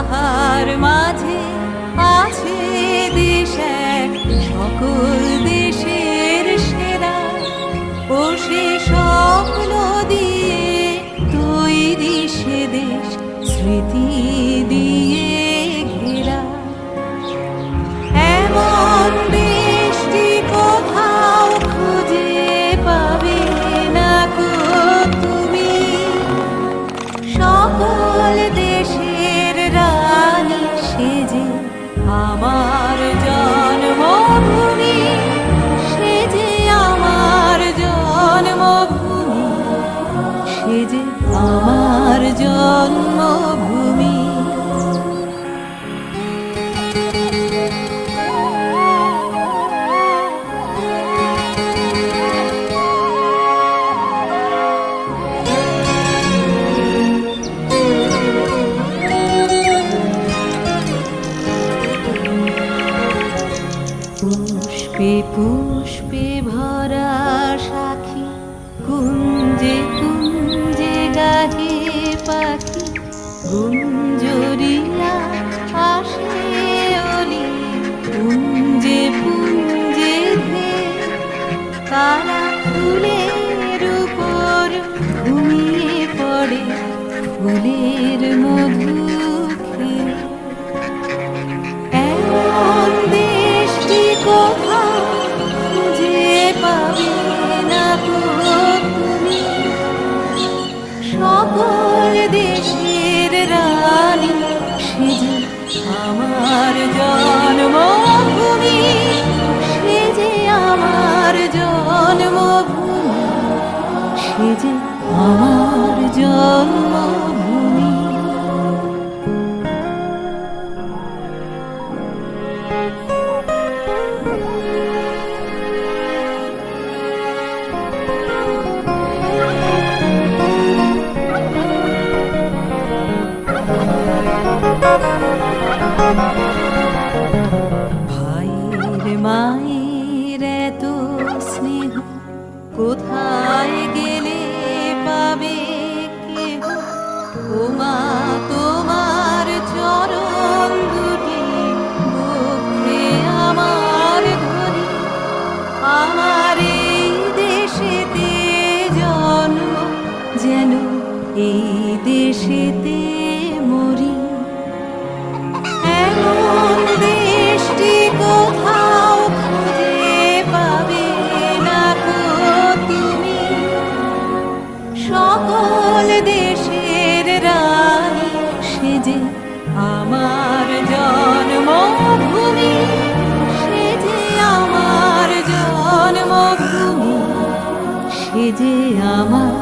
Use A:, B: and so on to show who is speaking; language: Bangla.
A: তাহার মাঝে আছে দেশ এক, সকল দেশের সেরা। ও সে স্বপ্ন দিয়ে তৈরি সে দেশ, স্মৃতি দিয়ে ঘেরা। এমন দেশটি কোথাও খুঁজে পাবে না গো তুমি, সকল দেশের রানী সেজে আমার জন্মভূমি, সেজে আমার জন্মভূমি, সেজে আমার জন্মভূমি। পুষ্পে পুষ্পে ভরা সাখী, কুঞ্জে কুঞ্জে গাহে পাখি, গুঞ্জরিয়া আসে অলি, পুঞ্জে পুঞ্জে ধে। কারা ফুলের উপর ঘুমিয়ে পড়ে, ফুলের মধু খেয়ে। এমন দেশটি কোথাও খুঁজে পাবে না গো তুমি, সকল দেশের রানী সেজে আমার জন্মভূমি, সেজে আমার জন্মভূমি, সেজে আমার জন্মভূমি। ভাইয়ের মায়ের এত স্নেহ কোথায় গেলে পাবে কেহ, ও মা তোমার চরণ দুটি বুকে আমার ধরি। আমার এই দেশেতে জন্ম, যেন এই দেশেতে মরি। এমন দেশটি কোথাও খুঁজে পাবে না গো তুমি, সকল দেশের রানী সেজে আমার জন্মভূমি, সেজে আমার জন্মভূমি, সেজে আমার